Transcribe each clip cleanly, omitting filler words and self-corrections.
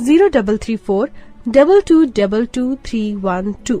0334 222312।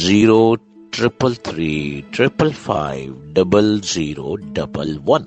0333555011।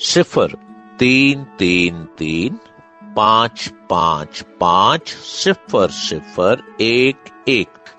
0333555001।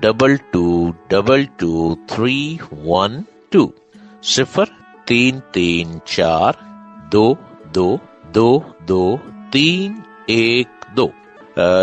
033422222312।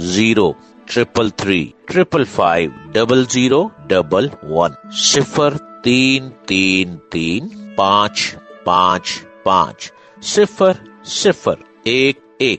0333550011 0333555011।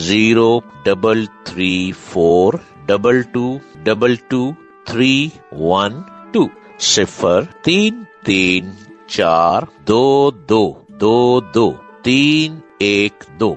0334222312 033422222312।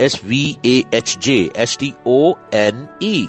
SVAHJSTONE।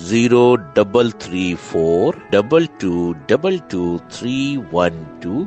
0334222312।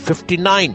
59,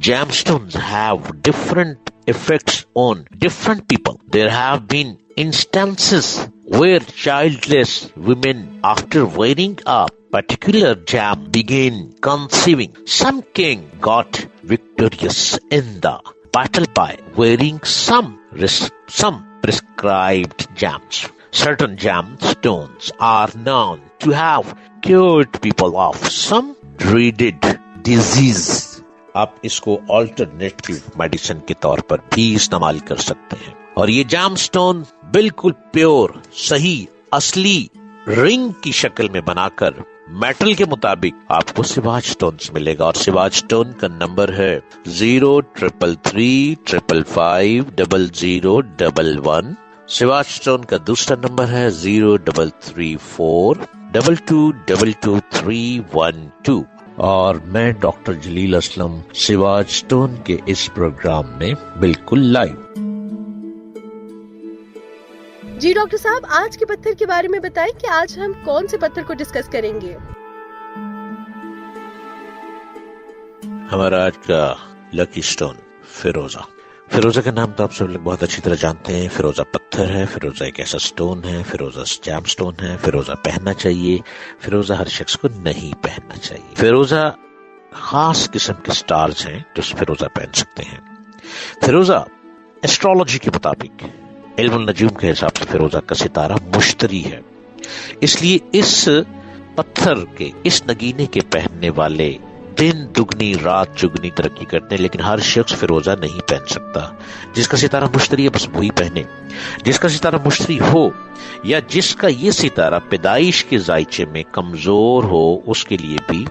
Gemstones have different effects on different people. There have been instances where childless women, after wearing a particular gem, began conceiving. Some king got victorious in the battle by wearing some prescribed gems. Certain gemstones are known to have cured people of some dreaded disease. آپ اس کو alternative medicine کے طور پر بھی استعمال کر سکتے ہیں. اور یہ جیم سٹون بالکل پیور، صحیح، اصلی رنگ کی شکل میں بنا کر میٹل کے مطابق آپ کو سواج سٹون ملے گا. اور سواج سٹون کا نمبر ہے 0333550011. سواج سٹون کا دوسرا نمبر ہے 0334222312. اور میں ڈاکٹر جلیل اسلم سواج سٹون کے اس پروگرام میں بالکل لائیو. جی ڈاکٹر صاحب، آج کے پتھر کے بارے میں بتائیں کہ آج ہم کون سے پتھر کو ڈسکس کریں گے؟ ہمارا آج کا لکی سٹون فیروزہ. فیروزہ کا نام تو آپ سب لوگ بہت اچھی طرح جانتے ہیں. فیروزہ پتھر ہے، فیروزہ ایک ایسا سٹون ہے، فیروزہ جیم سٹون ہے. فیروزہ پہننا چاہیے، فیروزہ ہر شخص کو نہیں پہننا چاہیے. فیروزہ خاص قسم کے سٹارز ہیں جو فیروزہ پہن سکتے ہیں. فیروزہ ایسٹرولوجی کے مطابق، علم النجوم کے حساب سے فیروزہ کا ستارہ مشتری ہے. اس لیے اس پتھر کے، اس نگینے کے پہننے والے دن دگنی رات چگنی ترقی کرتے ہیں. لیکن ہر شخص فیروزہ نہیں پہن سکتا. جس کا ستارہ مشتری ہے بس وہی پہنے. جس کا ستارہ مشتری ہو یا جس کا یہ ستارہ پیدائش کے ذائچے میں کمزور ہو، اس کے لیے بھی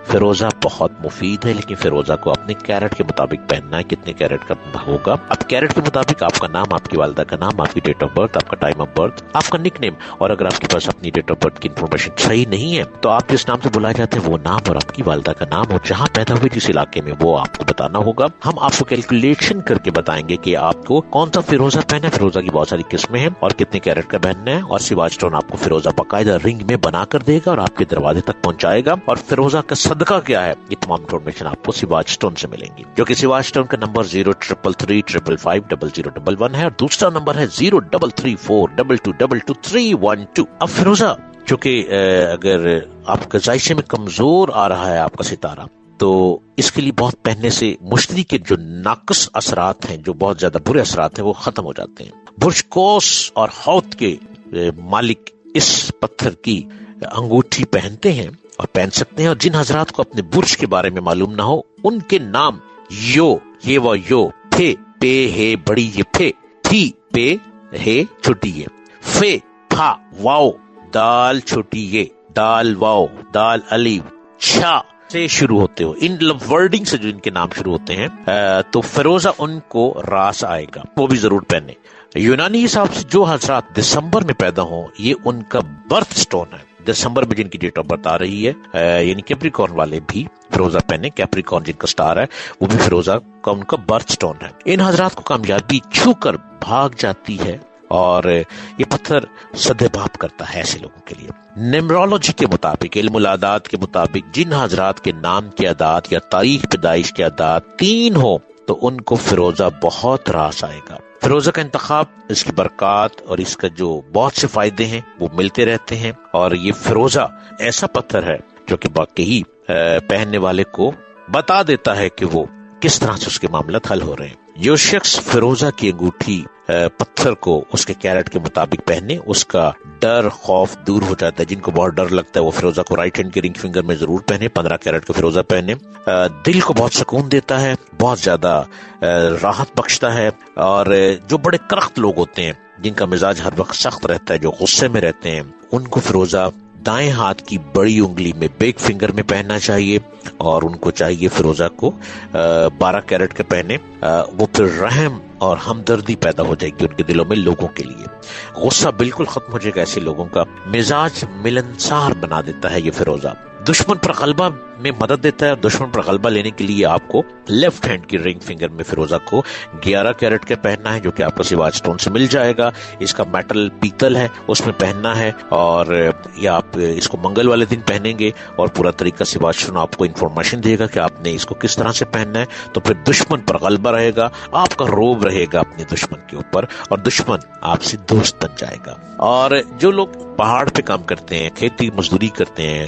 فیروزہ بہت مفید ہے. لیکن فیروزہ کو اپنے کیرٹ کے مطابق پہننا ہے. کتنے کیرٹ کا ہوگا؟ اب کیرٹ کے مطابق آپ کا نام، آپ کی والدہ کا نام، آپ کی ڈیٹ آف برتھ، آپ کا ٹائم آف برتھ، آپ کا نک نیم. اور اگر آپ کے پاس اپنی ڈیٹ آف برتھ کی انفارمیشن صحیح نہیں ہے تو آپ جس نام سے بلائے جاتے ہیں وہ نام اور آپ کی والدہ کا نام اور جہاں پیدا ہوئے جس علاقے میں وہ آپ کو بتانا ہوگا. ہم آپ کو کیلکولیشن کر کے بتائیں گے کہ آپ کو کون سا فیروزہ پہنا ہے. فیروزہ کی بہت ساری قسمیں ہیں اور کتنے کیرٹ کا پہننا ہے. اور سواج سٹون آپ کو فیروزہ باقاعدہ رنگ میں بنا کر دے گا اور آپ کے دروازے تک پہنچائے گا. اور فیروزہ کا صدقہ کیا ہے، یہ تمام انفارمیشن آپ کو سواج سٹون سے ملیں گی، جو کہ سواج سٹون کا نمبر 0333550011 ہے اور دوسرا نمبر ہے 0334222312. اب فیروزہ جو کہ اگر آپ کا ذائچے میں کمزور آ رہا ہے آپ کا ستارہ، تو اس کے لیے بہت پہننے سے مشتری کے جو ناقص اثرات ہیں، جو بہت زیادہ برے اثرات ہیں، وہ ختم ہو جاتے ہیں. برج قوس اور حوت کے مالک اس پتھر کی انگوٹھی پہنتے ہیں اور پہن سکتے ہیں. اور جن حضرات کو اپنے برج کے بارے میں معلوم نہ ہو، ان کے نام یو، یہ وہ یو، پھے پے ہے بڑی یہ پھے، تھی پے ہے چھوٹی یہ، فے تھا واو دال چھوٹی یہ، دال واو دال الف چھا سے شروع ہوتے ہو. ان ورڈنگ سے جو ان کے نام شروع ہوتے ہیں تو فیروزہ ان کو راس آئے گا، وہ بھی ضرور پہنے. یونانی حساب سے جو حضرات دسمبر میں پیدا ہوں، یہ ان کا برتھ سٹون ہے. دسمبر میں جن کی ڈیٹ آف برتھ آ رہی ہے، یعنی کیپریکارن والے بھی فیروزہ پہنے. کیپریکارن جن کا سٹار ہے وہ بھی فیروزہ کا ان کا برتھ سٹون ہے. ان حضرات کو کامیابی چھو کر بھاگ جاتی ہے اور یہ پتھر سدے باب کرتا ہے ایسے لوگوں کے لیے. نیمرولوجی کے مطابق، علم العداد کے مطابق، جن حضرات کے نام کے اعداد یا تاریخ پیدائش کے اعداد 3 ہو تو ان کو فیروزہ بہت راس آئے گا. فیروزہ کا انتخاب، اس کی برکات اور اس کا جو بہت سے فائدے ہیں وہ ملتے رہتے ہیں. اور یہ فیروزہ ایسا پتھر ہے جو کہ واقعی پہننے والے کو بتا دیتا ہے کہ وہ کس طرح سے اس کے معاملات حل ہو رہے ہیں. جو شخص فیروزہ کی انگوٹھی پتھر کو اس کے کیرٹ کے مطابق پہنے، اس کا ڈر خوف دور ہو جاتا ہے. جن کو بہت ڈر لگتا ہے وہ فیروزہ کو رائٹ ہینڈ کے رنگ فنگر میں ضرور پہنے. 15 کیرٹ کا فیروزہ پہنے. دل کو بہت سکون دیتا ہے، بہت زیادہ راحت بخشتا ہے. اور جو بڑے کرخت لوگ ہوتے ہیں، جن کا مزاج ہر وقت سخت رہتا ہے، جو غصے میں رہتے ہیں، ان کو فیروزہ دائیں ہاتھ کی بڑی انگلی میں بیک فنگر میں پہننا چاہیے. اور ان کو چاہیے فیروزہ کو 12 کیرٹ کے پہنے. وہ پھر رحم اور ہمدردی پیدا ہو جائے گی ان کے دلوں میں لوگوں کے لیے. غصہ بالکل ختم ہو جائے گا ایسے لوگوں کا. مزاج ملنسار بنا دیتا ہے یہ فیروزہ. دشمن پر غلبہ میں مدد دیتا ہے. دشمن پر غلبہ لینے کے لیے آپ کو لیفٹ ہینڈ کی رنگ فنگر میں فیروزہ کو 11 کیرٹ کے پہننا ہے، جو کہ آپ کو سواج سٹون سے مل جائے گا. اس کا میٹل پیتل ہے، اس میں پہننا ہے. اور یا آپ اس کو منگل والے دن پہنیں گے اور پورا طریقہ سواج سٹون آپ کو انفارمیشن دے گا کہ آپ نے اس کو کس طرح سے پہننا ہے. تو پھر دشمن پر غلبہ رہے گا، آپ کا روب رہے گا اپنے دشمن کے اوپر اور دشمن آپ سے دوست بن جائے گا. اور جو لوگ پہاڑ پہ کام کرتے ہیں، کھیتی مزدوری کرتے ہیں،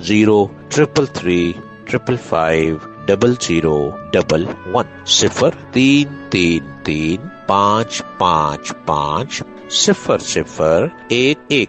033355 0011 0333555011।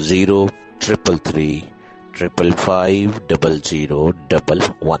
0333555011।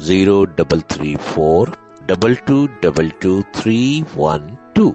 0334222312।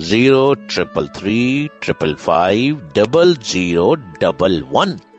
0333555011।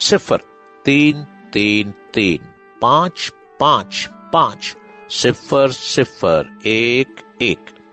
0333555011।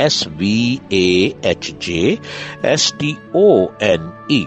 SVAHJSTONE।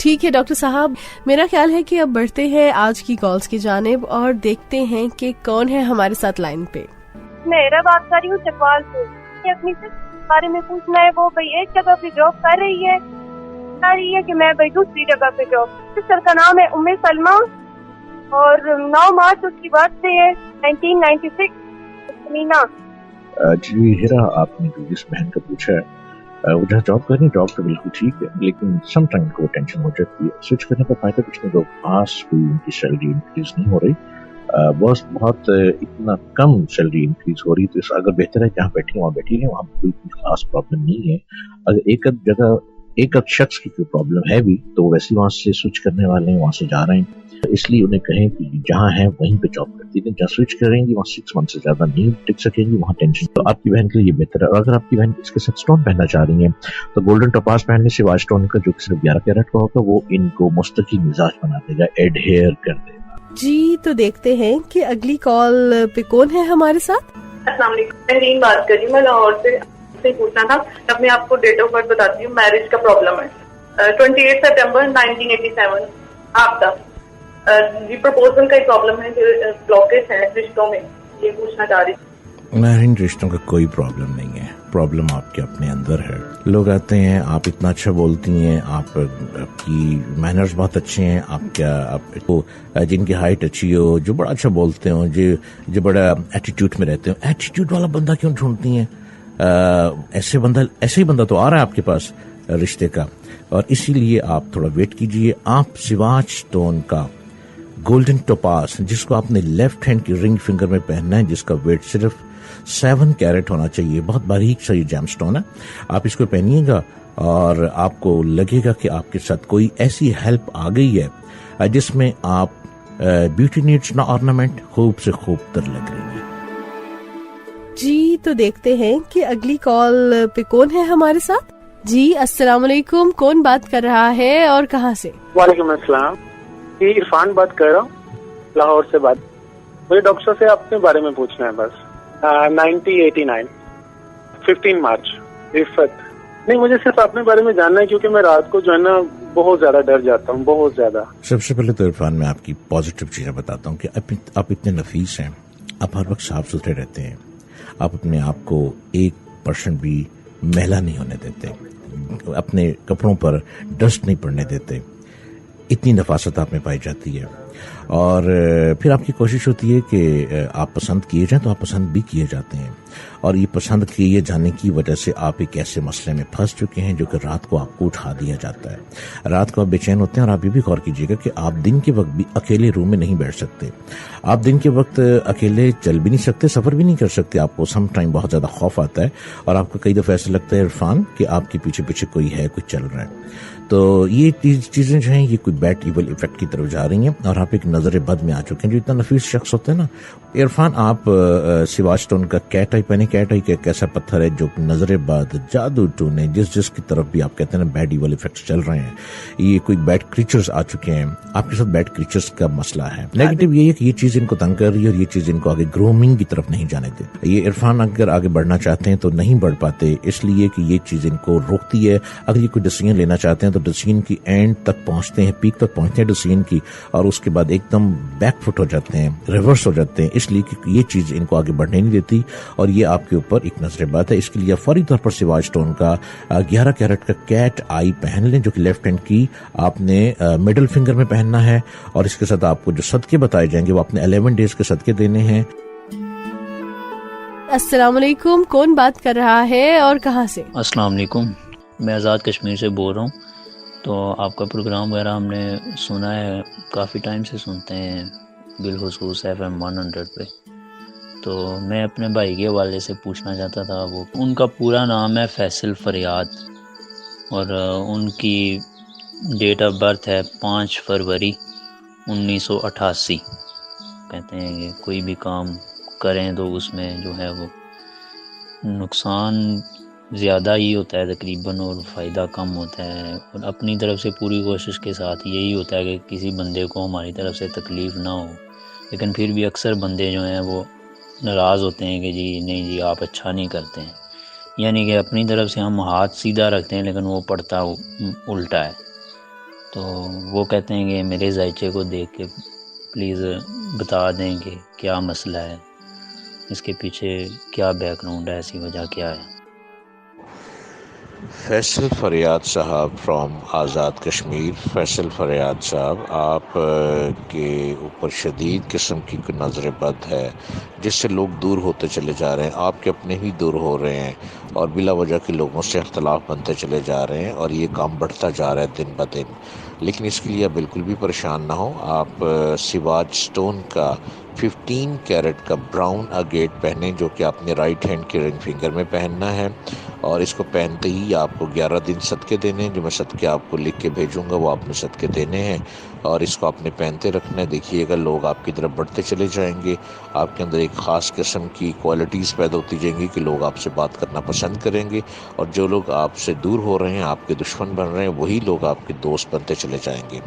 ٹھیک ہے ڈاکٹر صاحب، میرا خیال ہے کہ اب بڑھتے ہیں آج کی کالز کی جانب اور دیکھتے ہیں کہ کون ہے ہمارے ساتھ لائن پہ. میں بات کر رہی ہوں چکوال سے. اپنی سے بارے میں پوچھنا ہے. وہ بھائی ایک جگہ پہ جاب کر رہی ہے کہ میں بھائی دوسری جگہ پہ جاب. سسٹر کا نام ہے ام سلمہ اور 9 مارچ اس کی برتھ ڈے ہے 1996. مینا. جی ہیرا، آپ نے جو جس بہن کا پوچھا ہے وہ جہاں جاب کر رہی ہے، جاب تو بالکل ٹھیک ہے، لیکن سم ٹائم کو ٹینشن ہو جاتی ہے. سوئچ کرنے کا فائدہ کچھ نہیں، تو خاص کوئی ان کی سیلری انکریز نہیں ہو رہی، بہت اتنا کم سیلری انکریز ہو رہی. تو اگر بہتر ہے جہاں بیٹھی ہیں وہاں بیٹھی ہیں، وہاں کوئی خاص پرابلم نہیں ہے. اگر ایک شخص کی کوئی پرابلم ہے بھی تو وہ ویسے وہاں سے سوئچ کرنے والے ہیں، وہاں سے جا رہے ہیں. اس لیے انہیں کہیں کہ جہاں ہیں وہیں پہ جاب کرتی ہیں. جہاں سوئچ کریں گی وہاں 6 منتھ سے زیادہ نہیں ٹک سکیں گی، وہاں ٹینشن. تو آپ کی بہن کے لیے یہ بہتر ہے. اور اگر آپ کی بہن اس کے ساتھ اسٹون پہننا چاہ رہی ہیں تو گولڈن ٹوپاز پہننے سے سوائے اسٹون کا جو صرف 11 کیرٹ کا ہوگا وہ ان کو مستقل مزاج بنا دے گا، ایڈہیئر کر دے گا. جی تو دیکھتے ہیں کہ اگلی کال پہ کون ہے ہمارے ساتھ. السلام علیکم، میں بات کر رہی ہوں. میں لاہور سے پوچھنا تھا. اپنے آپ کو ڈیٹ آف برتھ بتاتی ہوں. میرج کا پرابلم ہے. 28 سپٹمبر 1987. آپ کا جی پرپوزل کا پرابلم ہے، بلاکیج ہے رشتوں میں، یہ پوچھنا چاہ رہی ہوں. ان رشتوں کا کوئی پرابلم نہیں ہے، پرابلم آپ کے اپنے اندر ہے. لوگ آتے ہیں، آپ اتنا اچھا بولتی ہیں، آپ کی مینرز بہت اچھے ہیں، آپ کو جن کی ہائٹ اچھی ہو، جو بڑا اچھا بولتے ہوں، جو بڑا ایٹیٹیوڈ میں رہتے ہوں. ایٹیٹیوڈ والا بندہ کیوں ڈھونڈتی ہیں؟ ایسے ہی بندہ تو آ رہا ہے آپ کے پاس رشتے کا. اور اسی لیے آپ تھوڑا ویٹ کیجئے. آپ سواج اسٹون کا گولڈن ٹوپاز، جس کو آپ نے لیفٹ ہینڈ کی رنگ فنگر میں پہننا ہے، جس کا ویٹ صرف 7 کیرٹ ہونا چاہیے، بہت باریک سا یہ جیم اسٹون ہے. آپ اس کو پہنیے گا اور آپ کو لگے گا کہ آپ کے ساتھ کوئی ایسی ہیلپ آ گئی ہے جس میں آپ بیوٹی نیڈس نہ آرنامنٹ، خوب سے خوب تر لگ رہی ہیں. جی تو دیکھتے ہیں کہ اگلی کال پہ کون ہے ہمارے ساتھ. جی السلام علیکم، کون بات کر رہا ہے اور کہاں سے؟ وعلیکم السلام، یہ عرفان بات کر رہا ہوں لاہور سے. مجھے ڈاکٹر سے آپ کے بارے میں پوچھنا ہے بس. 1989 15 مارچ. عفت نہیں، مجھے صرف اپنے بارے میں جاننا ہے کیونکہ میں رات کو جو ہے نا بہت زیادہ ڈر جاتا ہوں، بہت زیادہ. سب سے پہلے تو عرفان میں آپ کی پازیٹیو چیزیں بتاتا ہوں کہ آپ اتنے نفیس ہیں، آپ ہر وقت صاف ستھرے رہتے ہیں، آپ اپنے آپ کو 1% بھی میلا نہیں ہونے دیتے، اپنے کپڑوں پر ڈسٹ نہیں پڑنے دیتے. اتنی نفاست آپ میں پائی جاتی ہے. اور پھر آپ کی کوشش ہوتی ہے کہ آپ پسند کیے جائیں تو آپ پسند بھی کیے جاتے ہیں. اور یہ پسند کیے جانے کی وجہ سے آپ ایک ایسے مسئلے میں پھنس چکے ہیں جو کہ رات کو آپ کو اٹھا دیا جاتا ہے. رات کو آپ بے چین ہوتے ہیں. اور آپ یہ بھی غور کیجیے گا کہ آپ دن کے وقت بھی اکیلے روم میں نہیں بیٹھ سکتے، آپ دن کے وقت اکیلے چل بھی نہیں سکتے، سفر بھی نہیں کر سکتے. آپ کو سم ٹائم بہت زیادہ خوف آتا ہے اور آپ کو کئی دفعہ ایسا لگتا ہے عرفان کہ آپ کے پیچھے پیچھے کوئی ہے، کوئی چل رہا ہے. تو یہ چیزیں جو ہیں یہ کوئی بیڈ ایول ایفیکٹ کی طرف جا رہی ہیں اور آپ ایک نظر بد میں آ چکے ہیں. جو اتنا نفیس شخص ہوتا ہے نا عرفان، آپ سواج اسٹون کا کیٹ آئی پہنے. کیٹ آئی کا ایک ایسا پتھر ہے جو نظر بد، جادو ٹونے، جس کی طرف بھی آپ کہتے ہیں نا بیڈ ایول ایفیکٹس چل رہے ہیں، یہ کوئی بیڈ کریچرز آ چکے ہیں آپ کے ساتھ. بیڈ کریچرز کا مسئلہ ہے. نیگیٹو یہ ہے کہ یہ چیز ان کو تنگ کر رہی ہے اور یہ چیز ان کو آگے گرومنگ کی طرف نہیں جانے دے. یہ عرفان اگر آگے بڑھنا چاہتے ہیں تو نہیں بڑھ پاتے، اس لیے کہ یہ چیز ان کو روکتی ہے. اگر یہ کوئی ڈیسیژن لینا چاہتے ہیں تو ڈیسیژن کی اینڈ تک پہنچتے ہیں، پیک تک پہنچتے ہیں ڈیسیژن کی، اور اس کے بعد ایک دم بیک فٹ ہو جاتے ہیں، ریورس ہو جاتے ہیں. اس لیے کہ یہ چیز ان کو آگے بڑھنے نہیں دیتی اور یہ آپ کے اوپر ایک نظر بات ہے. اس کے لیے فوری طور پر سواج اسٹون کا 11 کیرٹ کا کیٹ آئی پہن لیں، جو کہ لیفٹ ہینڈ کی آپ نے مڈل فنگر میں پہننا ہے. اور اس کے ساتھ آپ کو جو صدقے بتائے جائیں گے وہ اپنے 11 ڈیز کے صدقے دینے ہیں. السلام علیکم، کون بات کر رہا ہے اور کہاں سے؟ السلام علیکم، میں آزاد کشمیر سے بول رہا ہوں. تو آپ کا پروگرام وغیرہ ہم نے سنا ہے، کافی ٹائم سے سنتے ہیں، بالخصوص FM 100 پہ. تو میں اپنے بھائی کے حوالے سے پوچھنا چاہتا تھا. وہ ان کا پورا نام ہے فیصل فریاد اور ان کی ڈیٹ آف برتھ ہے 5 فروری 1988. کہتے ہیں کہ کوئی بھی کام کریں تو اس میں جو ہے وہ نقصان زیادہ ہی ہوتا ہے تقریباً اور فائدہ کم ہوتا ہے. اور اپنی طرف سے پوری کوشش کے ساتھ یہی ہوتا ہے کہ کسی بندے کو ہماری طرف سے تکلیف نہ ہو، لیکن پھر بھی اکثر بندے جو ہیں وہ ناراض ہوتے ہیں کہ جی نہیں جی آپ اچھا نہیں کرتے ہیں. یعنی کہ اپنی طرف سے ہم ہاتھ سیدھا رکھتے ہیں لیکن وہ پڑتا الٹا ہے. تو وہ کہتے ہیں کہ میرے ذائچے کو دیکھ کے پلیز بتا دیں کہ کیا مسئلہ ہے، اس کے پیچھے کیا بیک گراؤنڈ ہے، ایسی وجہ کیا ہے۔ فیصل فریاد صاحب فرام آزاد کشمیر۔ فیصل فریاد صاحب، آپ کے اوپر شدید قسم کی کوئی نظر بد ہے جس سے لوگ دور ہوتے چلے جا رہے ہیں، آپ کے اپنے ہی دور ہو رہے ہیں اور بلا وجہ کے لوگوں سے اختلاف بنتے چلے جا رہے ہیں، اور یہ کام بڑھتا جا رہا ہے دن بدن۔ لیکن اس کے لیے آپ بالکل بھی پریشان نہ ہو، آپ سواج سٹون کا 15 کیرٹ کا براؤن اگیٹ پہنیں، جو کہ آپ نے رائٹ ہینڈ کے رنگ فنگر میں پہننا ہے، اور اس کو پہنتے ہی آپ کو 11 دن صدقے دینے ہیں، جو میں صدقے آپ کو لکھ کے بھیجوں گا وہ آپ نے صدقے دینے ہیں، اور اس کو آپ نے پہنتے رکھنا ہے۔ دیکھیے گا لوگ آپ کی طرف بڑھتے چلے جائیں گے، آپ کے اندر ایک خاص قسم کی کوالٹیز پیدا ہوتی جائیں گی کہ لوگ آپ سے بات کرنا پسند کریں گے، اور جو لوگ آپ سے دور ہو رہے ہیں، آپ کے دشمن بن رہے ہیں، وہی لوگ آپ کے دوست بنتے چلے جائیں گے۔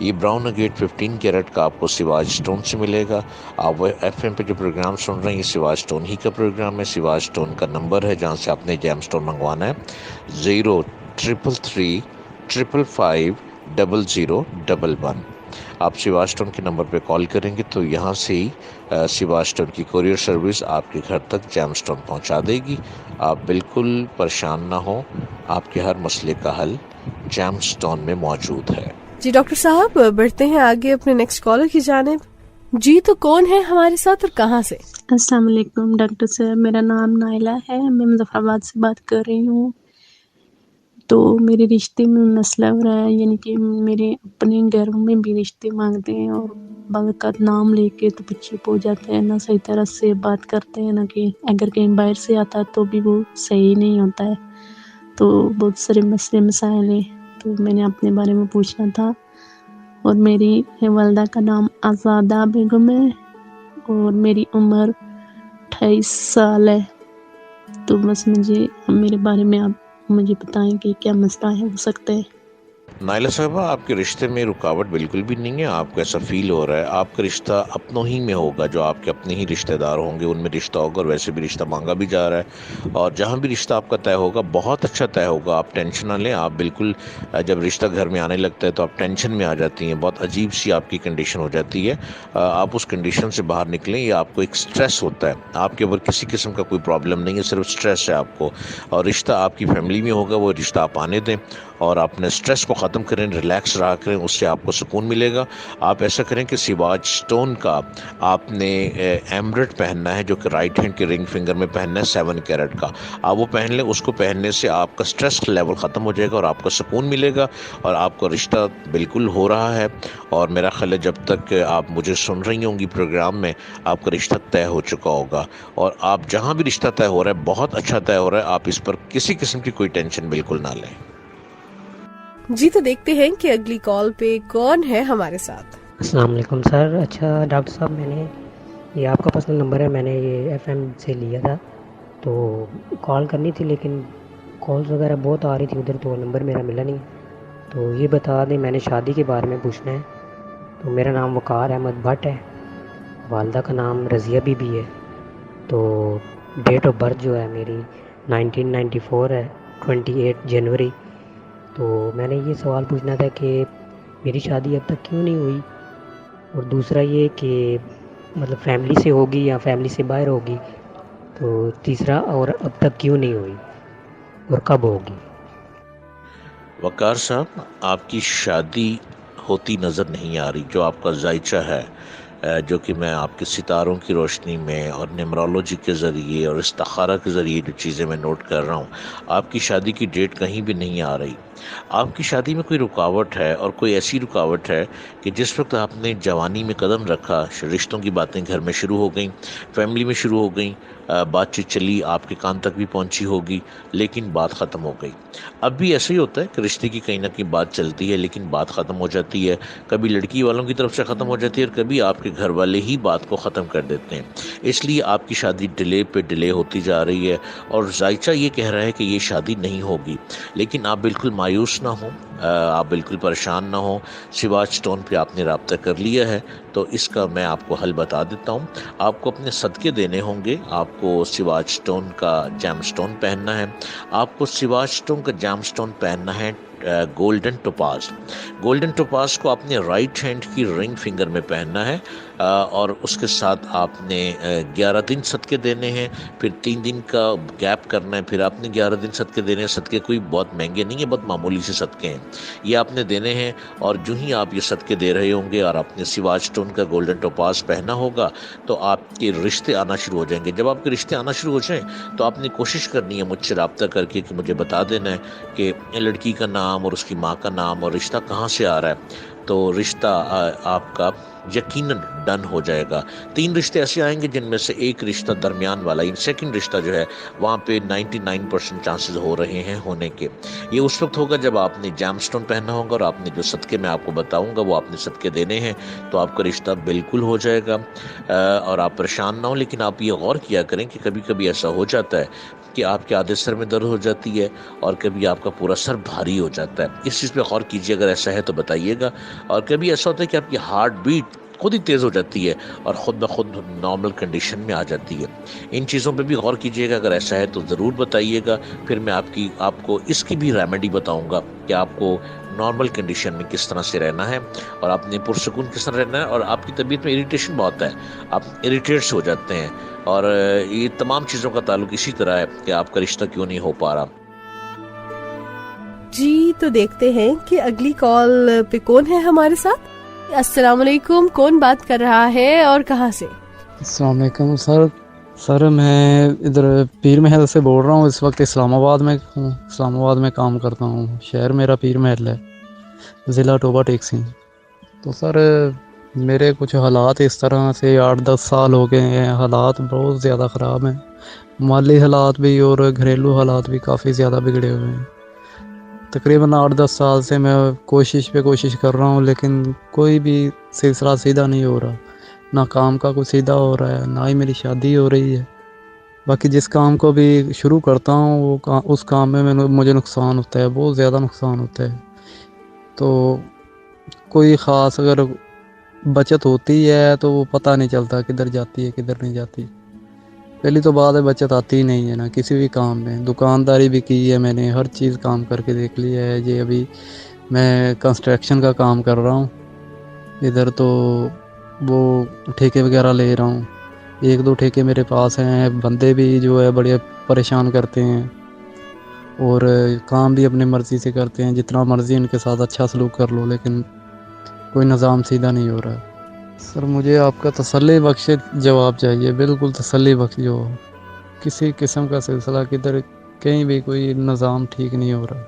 یہ براؤن اگیٹ 15 کیرٹ کا آپ کو سواج سٹون سے ملے گا۔ آپ ایف ایم پہ جو پروگرام سن رہے ہیں یہ سواج سٹون ہی کا پروگرام ہے۔ سواج سٹون کا نمبر ہے جہاں سے آپ نے جیم سٹون منگوانا ہے 03335500011۔ آپ سواج سٹون کے نمبر پہ کال کریں گے تو یہاں سے ہی سواج سٹون کی کوریئر سروس آپ کے گھر تک جیم سٹون پہنچا دے گی۔ آپ بالکل پریشان نہ ہوں، آپ کے ہر مسئلے کا حل جیم سٹون میں موجود ہے۔ جی ڈاکٹر صاحب، بڑھتے ہیں آگے اپنے نیکسٹ کالر کی جانب۔ جی تو کون ہے ہمارے ساتھ اور کہاں سے؟ السلام علیکم ڈاکٹر صاحب، میرا نام نائلہ ہے، میں مظفر آباد سے بات کر رہی ہوں۔ تو میرے رشتے میں مسئلہ ہو رہا ہے، یعنی کہ میرے اپنے گھر میں بھی رشتے مانگتے ہیں اور بعض اوقات نام لے کے تو چپ ہو جاتے ہیں، نہ صحیح طرح سے بات کرتے ہیں، نہ کہ اگر کہیں باہر سے آتا ہے تو بھی وہ صحیح نہیں ہوتا ہے۔ تو بہت سارے مسئلے مسائل ہیں، تو میں نے اپنے بارے میں پوچھنا تھا۔ اور میری والدہ کا نام آزادہ بیگم ہے اور میری عمر 28 سال ہے۔ تو بس میرے بارے میں آپ مجھے بتائیں کہ کیا مسئلہ ہے ہو سکتا ہے۔ نائلہ صاحبہ، آپ کے رشتے میں رکاوٹ بالکل بھی نہیں ہے، آپ کو ایسا فیل ہو رہا ہے، آپ کا رشتہ اپنوں ہی میں ہوگا، جو آپ کے اپنے ہی رشتہ دار ہوں گے ان میں رشتہ ہوگا، اور ویسے بھی رشتہ مانگا بھی جا رہا ہے، اور جہاں بھی رشتہ آپ کا طے ہوگا بہت اچھا طے ہوگا، آپ ٹینشن نہ لیں۔ آپ بالکل جب رشتہ گھر میں آنے لگتا ہے تو آپ ٹینشن میں آ جاتی ہیں، بہت عجیب سی آپ کی کنڈیشن ہو جاتی ہے۔ آپ اس کنڈیشن سے باہر نکلیں، یہ آپ کو ایک سٹریس ہوتا ہے، آپ کے اوپر کسی قسم کا کوئی پرابلم نہیں ہے، صرف سٹریس ہے آپ کو، اور رشتہ آپ کی فیملی میں ہوگا، وہ رشتہ آپ آنے دیں اور اپنے سٹریس کو ختم کریں، ریلیکس رہا کریں، اس سے آپ کو سکون ملے گا۔ آپ ایسا کریں کہ سواج سٹون کا آپ نے ایمرٹ پہننا ہے، جو کہ رائٹ ہینڈ کے رنگ فنگر میں پہننا ہے 7 کیرٹ کا، آپ وہ پہن لیں۔ اس کو پہننے سے آپ کا سٹریس لیول ختم ہو جائے گا اور آپ کو سکون ملے گا، اور آپ کا رشتہ بالکل ہو رہا ہے، اور میرا خیال ہے جب تک آپ مجھے سن رہی ہوں گی پروگرام میں آپ کا رشتہ طے ہو چکا ہوگا، اور آپ جہاں بھی رشتہ طے ہو رہا ہے بہت اچھا طے ہو رہا ہے، آپ اس پر کسی قسم کی کوئی ٹینشن بالکل نہ لیں۔ جی تو دیکھتے ہیں کہ اگلی کال پہ کون ہے ہمارے ساتھ۔ السلام علیکم سر۔ اچھا ڈاکٹر صاحب، میں نے یہ آپ کا پرسنل نمبر ہے، میں نے یہ ایف ایم سے لیا تھا، تو کال کرنی تھی لیکن کالز وغیرہ بہت آ رہی تھی ادھر، تو نمبر میرا ملا نہیں۔ تو یہ بتا دیں، میں نے شادی کے بارے میں پوچھنا ہے۔ تو میرا نام وقار احمد بٹ ہے، والدہ کا نام رضیہ بی بی ہے، تو ڈیٹ آف برتھ جو ہے میری 1994 ہے، 28 جنوری۔ تو میں نے یہ سوال پوچھنا تھا کہ میری شادی اب تک کیوں نہیں ہوئی، اور دوسرا یہ کہ مطلب فیملی سے ہوگی یا فیملی سے باہر ہوگی، تو تیسرا اور اب تک کیوں نہیں ہوئی اور کب ہوگی۔ وقار صاحب، آپ کی شادی ہوتی نظر نہیں آ رہی، جو آپ کا ذائچہ ہے، جو کہ میں آپ کے ستاروں کی روشنی میں اور نیمرولوجی کے ذریعے اور استخارہ کے ذریعے جو چیزیں میں نوٹ کر رہا ہوں، آپ کی شادی کی ڈیٹ کہیں بھی نہیں آ رہی۔ آپ کی شادی میں کوئی رکاوٹ ہے، اور کوئی ایسی رکاوٹ ہے کہ جس وقت آپ نے جوانی میں قدم رکھا، رشتوں کی باتیں گھر میں شروع ہو گئیں، فیملی میں شروع ہو گئیں، بات چیت چلی، آپ کے کان تک بھی پہنچی ہوگی، لیکن بات ختم ہو گئی۔ اب بھی ایسا ہی ہوتا ہے کہ رشتے کی کہیں نہ کہیں بات چلتی ہے لیکن بات ختم ہو جاتی ہے، کبھی لڑکی والوں کی طرف سے ختم ہو جاتی ہے اور کبھی آپ کے گھر والے ہی بات کو ختم کر دیتے ہیں، اس لیے آپ کی شادی ڈیلے پہ ڈیلے ہوتی جا رہی ہے، اور ذائچہ یہ کہہ رہا ہے کہ یہ شادی نہیں ہوگی۔ لیکن آپ بالکل مایوس نہ ہوں، آپ بالکل پریشان نہ ہوں، سواج سٹون پہ آپ نے رابطہ کر لیا ہے تو اس کا میں آپ کو حل بتا دیتا ہوں۔ آپ کو اپنے صدقے دینے ہوں گے، آپ کو سواج سٹون کا جیم سٹون پہننا ہے، آپ کو سواج سٹون کا جیم سٹون پہننا ہے گولڈن ٹوپاز. گولڈن ٹوپاز کو آپ نے رائٹ ہینڈ کی رنگ فنگر میں پہننا ہے اور اس کے ساتھ آپ نے 11 دن صدقے دینے ہیں. پھر 3 دن کا گیپ کرنا ہے, پھر آپ نے 11 دن صدقے دینے ہیں. صدقے کوئی بہت مہنگے نہیں ہیں, بہت معمولی سے صدقے ہیں, یہ آپ نے دینے ہیں. اور جو ہی آپ یہ صدقے دے رہے ہوں گے اور آپ نے سواج اسٹون کا گولڈن ٹوپاز پہنا ہوگا تو آپ کے رشتے آنا شروع ہو جائیں گے. جب آپ کے رشتے آنا شروع ہو جائیں تو آپ نے کوشش کرنی ہے مجھ سے رابطہ کر کے کہ مجھے بتا دینا ہے کہ لڑکی کا نام اور اس کی ماں کا نام اور رشتہ کہاں سے آ رہا ہے, تو رشتہ آپ کا یقیناً ڈن ہو جائے گا. 3 رشتے ایسے آئیں گے جن میں سے ایک رشتہ درمیان والا, سیکنڈ رشتہ جو ہے وہاں پہ 99% چانسز ہو رہے ہیں ہونے کے. یہ اس وقت ہوگا جب آپ نے جیم اسٹون پہنا ہوگا اور آپ نے جو صدقے میں آپ کو بتاؤں گا وہ آپ نے صدقے دینے ہیں, تو آپ کا رشتہ بالکل ہو جائے گا. اور آپ پریشان نہ ہوں, لیکن آپ یہ غور کیا کریں کہ کبھی کبھی ایسا ہو جاتا ہے کہ آپ کے آدھے سر میں درد ہو جاتی ہے اور کبھی آپ کا پورا سر بھاری ہو جاتا ہے. اس چیز پہ غور کیجیے, اگر ایسا ہے تو بتائیے گا. اور کبھی ایسا ہوتا ہے کہ آپ کی ہارٹ بیٹ خود ہی تیز ہو جاتی ہے اور خود بخود نارمل کنڈیشن میں آ جاتی ہے. ان چیزوں پہ بھی غور کیجیے گا, اگر ایسا ہے تو ضرور بتائیے گا. پھر میں آپ کو اس کی بھی ریمیڈی بتاؤں گا کہ آپ کو نارمل کنڈیشن میں کس طرح سے رہنا ہے اور آپ نے پرسکون کس طرح رہنا ہے. اور آپ کی طبیعت میں اریٹیشن بہت ہے, آپ اریٹیٹس ہو جاتے ہیں, اور یہ تمام چیزوں کا تعلق اسی طرح ہے کہ آپ کا رشتہ کیوں نہیں ہو پا رہا. جی تو دیکھتے ہیں کہ اگلی کال پہ کون ہے ہمارے ساتھ. السلام علیکم, کون بات کر رہا ہے اور کہاں سے؟ السلام علیکم سر میں ادھر پیر محل سے بول رہا ہوں. اس وقت اسلام آباد میں ہوں, اسلام آباد میں کام کرتا ہوں. شہر میرا پیر محل ہے, ضلع ٹوبہ ٹیکسی. تو سر میرے کچھ حالات اس طرح سے 8-10 سال ہو گئے ہیں, حالات بہت زیادہ خراب ہیں. مالی حالات بھی اور گھریلو حالات بھی کافی زیادہ بگڑے ہوئے ہیں. تقریباً 8-10 سال سے میں کوشش کر رہا ہوں, لیکن کوئی بھی سلسلہ سیدھا نہیں ہو رہا. نہ کام کا کوئی سیدھا ہو رہا ہے, نہ ہی میری شادی ہو رہی ہے. باقی جس کام کو بھی شروع کرتا ہوں وہ اس کام میں مجھے نقصان ہوتا ہے, بہت زیادہ نقصان ہوتا ہے. تو کوئی خاص اگر بچت ہوتی ہے تو وہ پتہ نہیں چلتا کدھر جاتی ہے کدھر نہیں جاتی. پہلی تو بات ہے بچت آتی ہی نہیں ہے نا کسی بھی کام میں. دکانداری بھی کی ہے میں نے, ہر چیز کام کر کے دیکھ لی ہے. یہ ابھی میں کنسٹرکشن کا کام کر رہا ہوں ادھر, تو وہ ٹھیکے وغیرہ لے رہا ہوں. 1-2 ٹھیکے میرے پاس ہیں. بندے بھی جو ہے بڑے پریشان کرتے ہیں اور کام بھی اپنی مرضی سے کرتے ہیں, جتنا مرضی ان کے ساتھ اچھا سلوک کر لو, لیکن کوئی نظام سیدھا نہیں ہو رہا ہے. سر مجھے آپ کا تسلی بخش جواب چاہیے, بالکل تسلی بخش. جو کسی قسم کا سلسلہ کدھر کہیں بھی کوئی نظام ٹھیک نہیں ہو رہا.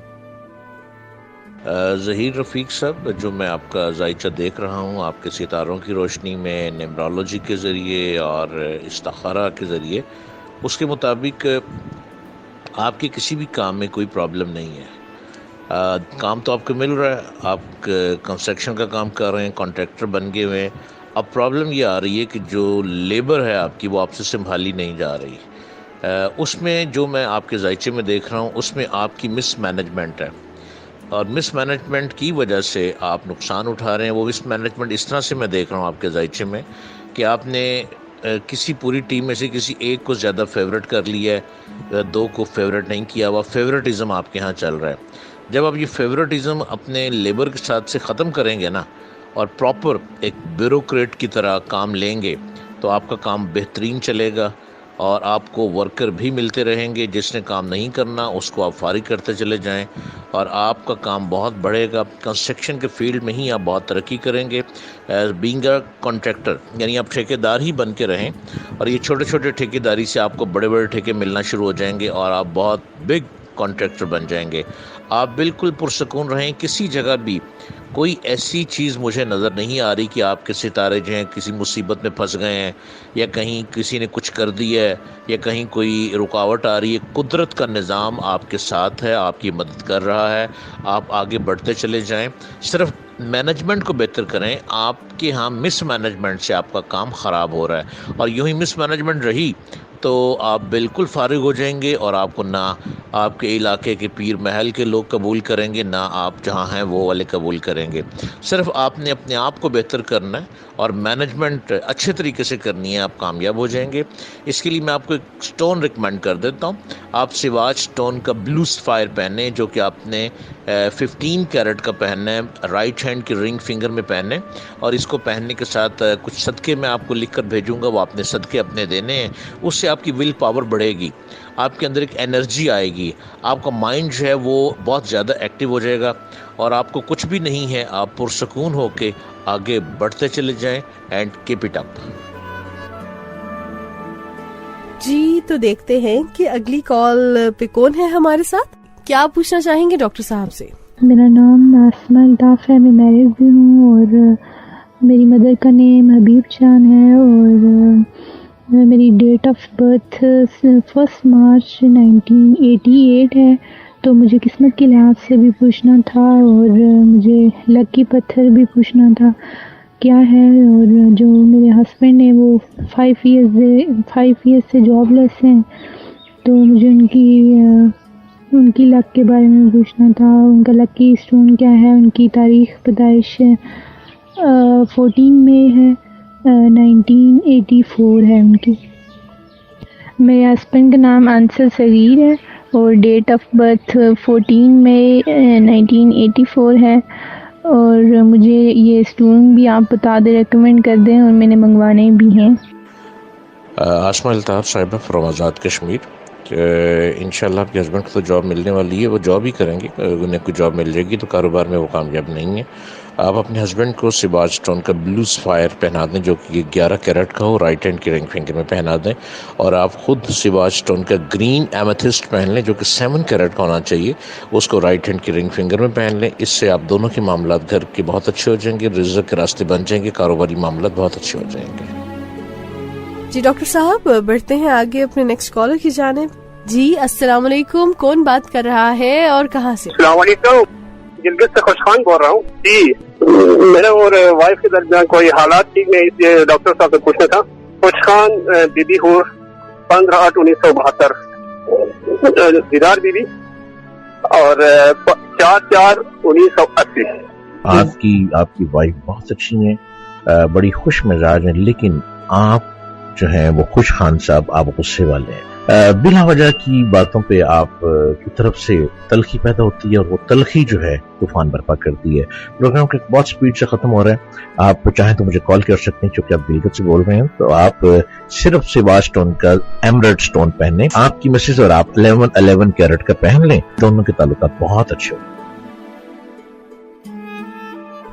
ظہیر رفیق صاحب, جو میں آپ کا ذائچہ دیکھ رہا ہوں آپ کے ستاروں کی روشنی میں, نیمرولوجی کے ذریعے اور استخارہ کے ذریعے, اس کے مطابق آپ کے کسی بھی کام میں کوئی پرابلم نہیں ہے. کام تو آپ کو مل رہا ہے, آپ کنسٹرکشن کا کام کر رہے ہیں, کانٹریکٹر بن گئے ہوئے ہیں. اب پرابلم یہ آ رہی ہے کہ جو لیبر ہے آپ کی وہ آپ سے سنبھالی نہیں جا رہی. اس میں جو میں آپ کے ذائچے میں دیکھ رہا ہوں اس میں آپ کی مس مینجمنٹ ہے, اور مس مینجمنٹ کی وجہ سے آپ نقصان اٹھا رہے ہیں. وہ مس مینجمنٹ اس طرح سے میں دیکھ رہا ہوں آپ کے ذائچے میں کہ آپ نے کسی پوری ٹیم میں سے کسی ایک کو زیادہ فیوریٹ کر لیا ہے, 2 کو فیوریٹ نہیں کیا ہوا. فیوریٹزم آپ کے ہاں چل رہا ہے. جب آپ یہ فیوریٹزم اپنے لیبر کے ساتھ سے ختم کریں گے نا, اور پراپر ایک بیوروکریٹ کی طرح کام لیں گے, تو آپ کا کام بہترین چلے گا اور آپ کو ورکر بھی ملتے رہیں گے. جس نے کام نہیں کرنا اس کو آپ فارغ کرتے چلے جائیں اور آپ کا کام بہت بڑھے گا. کنسٹرکشن کے فیلڈ میں ہی آپ بہت ترقی کریں گے ایز بینگ اے کانٹریکٹر, یعنی آپ ٹھیکیدار ہی بن کے رہیں, اور یہ چھوٹے چھوٹے ٹھیکیداری سے آپ کو بڑے بڑے ٹھیکے ملنا شروع ہو جائیں گے اور آپ بہت بگ کانٹریکٹر بن جائیں گے. آپ بالکل پرسکون رہیں. کسی جگہ بھی کوئی ایسی چیز مجھے نظر نہیں آ رہی کہ آپ کے ستارے جو ہیں کسی مصیبت میں پھنس گئے ہیں, یا کہیں کسی نے کچھ کر دیا ہے, یا کہیں کوئی رکاوٹ آ رہی ہے. قدرت کا نظام آپ کے ساتھ ہے, آپ کی مدد کر رہا ہے. آپ آگے بڑھتے چلے جائیں, صرف مینجمنٹ کو بہتر کریں. آپ کے ہاں مس مینجمنٹ سے آپ کا کام خراب ہو رہا ہے, اور یوں ہی مس مینجمنٹ رہی تو آپ بالکل فارغ ہو جائیں گے اور آپ کو نہ آپ کے علاقے کے پیر محل کے لوگ قبول کریں گے، نہ آپ جہاں ہیں وہ والے قبول کریں گے. صرف آپ نے اپنے آپ کو بہتر کرنا ہے اور مینجمنٹ اچھے طریقے سے کرنی ہے، آپ کامیاب ہو جائیں گے. اس کے لیے میں آپ کو ایک سٹون ریکمینڈ کر دیتا ہوں. آپ سواج سٹون کا بلو سفائر پہنیں، جو کہ آپ نے 15 کیرٹ کا پہننا ہے، رائٹ ہینڈ کی رنگ فنگر میں پہنیں. اور اس کو پہننے کے ساتھ کچھ صدقے میں آپ کو لکھ کر بھیجوں گا، وہ آپ نے صدقے اپنے دینے ہیں. اس سے آپ کی ول پاور بڑھے گی، آپ کے اندر ایک انرجی آئے گی، آپ کا مائنڈ جو ہے وہ بہت زیادہ ایکٹیو ہو جائے گا اور آپ کو کچھ بھی نہیں ہے، آپ پرسکون ہو کے آگے بڑھتے چلے جائیں. And keep it up. جی تو دیکھتے ہیں کہ اگلی کال پہ کون ہے ہمارے ساتھ. کیا پوچھنا چاہیں گے ڈاکٹر صاحب سے؟ میرا نام آسمہ الطاف ہے، میں میرڈ بھی ہوں اور میری مدر کا نیم حبیب جان ہے اور میری ڈیٹ آف برتھ 1 مارچ 1988 ہے. تو مجھے قسمت کے لحاظ سے بھی پوچھنا تھا اور مجھے لکی پتھر بھی پوچھنا تھا کیا ہے. اور جو میرے ہسبینڈ ہیں وہ 5 ایئرز سے جاب لیس ہیں، تو مجھے ان کی لک کے بارے میں پوچھنا تھا. ان کا لکی اسٹون کیا ہے، ان کی تاریخ پیدائش 14 مئی ہے 1984 ہے ان کی. میرے ہسبینڈ کا نام انصر صغیر ہے اور ڈیٹ آف برتھ 14 مئی 1984 ہے. اور مجھے یہ اسٹون بھی آپ بتا دیں، ریکمینڈ کر دیں، اور میں نے منگوانے بھی ہیں. آسمہ الطاف صاحبہ فرام آزاد کشمیر. انشاءاللہ آپ کے ہسبینڈ کو تو جاب ملنے والی ہے، وہ جاب ہی کریں گے. انہیں کوئی جاب مل جائے گی تو کاروبار میں وہ کامیاب نہیں ہے. آپ اپنے ہسبینڈ کو سواج سٹون کا بلو سفائر پہنا دیں، جو کہ 11 کیرٹ کا ہو، رائٹ ہینڈ کی رنگ فنگر میں پہنا دیں. اور آپ خود سواج سٹون کا گرین ایمیتھسٹ پہن لیں، جو کہ 7 کیرٹ کا ہونا چاہیے، اس کو رائٹ ہینڈ کی رنگ فنگر میں پہن لیں. اس سے آپ دونوں کے معاملات گھر کے بہت اچھے ہو جائیں گے، رزق کے راستے بن جائیں گے، کاروباری معاملات بہت اچھے ہو جائیں گے. جی ڈاکٹر صاحب بڑھتے ہیں آگے اپنے نیکسٹ کالر کی جانب. جی السلام علیکم، کون بات کر رہا ہے اور کہاں سے؟ السلام علیکم، جلگت سے خوش خان بول رہا ہوں. جی میرے اور وائف کے درمیان کوئی حالات تھی، میں اس لیے ڈاکٹر صاحب سے پوچھنا تھا. خوش خان بی بی ہوں، 15/8/1972، دیدار بی بی، اور 4/4/1980. آپ کی وائف بہت اچھی ہیں، بڑی خوش مزاج ہیں، لیکن آپ جو ہیں وہ خوش خان صاحب آپ غصے والے ہیں. بلا وجہ کی باتوں پہ آپ کی طرف سے تلخی پیدا ہوتی ہے اور وہ تلخی جو ہے طوفان برپا کرتی ہے. پروگرام کے بہت سپیڈ سے ختم ہو رہا ہے. آپ چاہیں تو مجھے کال کر سکتے ہیں، چونکہ آپ گلگت سے بول رہے ہیں. تو آپ صرف سواج سٹون کا ایمرلڈ سٹون پہنیں، آپ کی مسز اور آپ 11 کیرٹ کا پہن لیں، دونوں کے تعلقات بہت اچھے ہوں.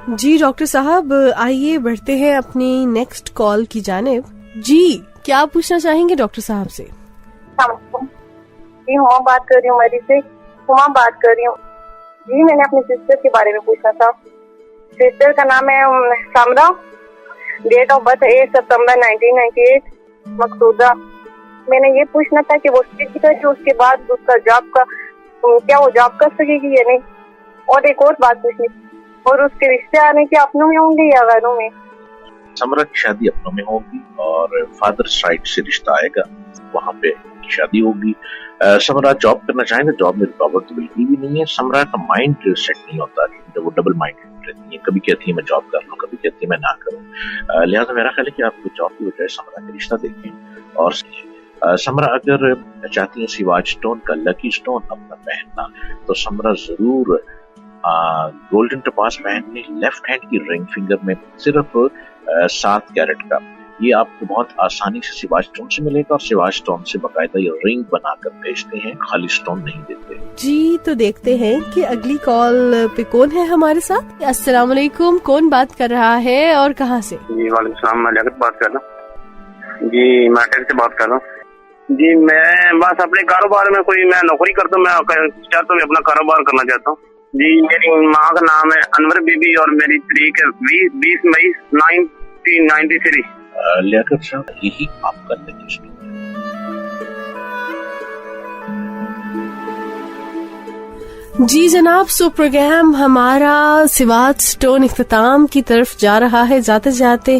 جی ڈاکٹر صاحب آئیے بڑھتے ہیں اپنی نیکسٹ کال کی جانب. جی کیا پوچھنا چاہیں گے ڈاکٹر صاحب سے؟ جی ہما بات کر رہی ہوں، میری سے ہما بات کر رہی ہوں. جی میں نے اپنی سسٹر کے بارے میں پوچھنا تھا. سسٹر کا نام ہے سمرا، ڈیٹ آف برتھ 8 ستمبر 1998، مقصودہ. میں نے یہ پوچھنا تھا کہ وہ اس کے بعد اس کا جاب کا کیا وہ جاب کر سکے گی یا نہیں. اور ایک اور بات پوچھنی، اور اس کے رشتے آنے کے اپنوں میں ہوں گے یا غیروں میں؟ سمرا کی شادی اپنوں میں ہوگی اور فادر سائڈ سے رشتہ آئے گا، وہاں پہ شادی ہوگی. سمرا جاب کرنا چاہیں تو جاب میں رکاوٹ تو بالکل بھی نہیں ہے. سمرا کا مائنڈ سیٹ نہیں ہوتا، کیونکہ وہ ڈبل مائنڈ رہتی ہے، کبھی کہتی ہے میں جاب کر لوں، کبھی کہتی ہے میں نہ کروں. لہٰذا میرا خیال ہے کہ آپ کو جاب کی بجائے سمرا کا رشتہ دیکھیں. اور سمرا اگر چاہتی ہیں سواج سٹون کا لکی سٹون اپنا پہننا، تو سمرا ضرور گولڈن ٹپاس پہن لیں، لیفٹ ہینڈ کی رنگ فنگر میں، صرف 7 کیرٹ کا. یہ آپ کو بہت آسانی سے سواج سٹون سے ملے گا، اور سواج سٹون سے باقاعدہ یہ رنگ بنا کر بھیجتے ہیں، خالی سٹون نہیں دیتے. جی تو دیکھتے ہیں کہ اگلی کال پہ کون ہے ہمارے ساتھ. السلام علیکم، کون بات کر رہا ہے اور کہاں سے؟ جی وعلیکم السلام، میں لیاقت بات کر رہا ہوں. جی میٹر سے بات کر رہا ہوں. جی میں بس اپنے کاروبار میں میں نوکری کرتا ہوں، میں چاہتا ہوں اپنا کاروبار کرنا چاہتا ہوں. جی میری ماں کا نام ہے انور بی بی اور میری تاریخ ہے 20 مئی 1993. لیاقت صاحب یہی آپ کرنے کی ضرورت ہے. جی جناب، سو پروگرام ہمارا سواج سٹون اختتام کی طرف جا رہا ہے. جاتے جاتے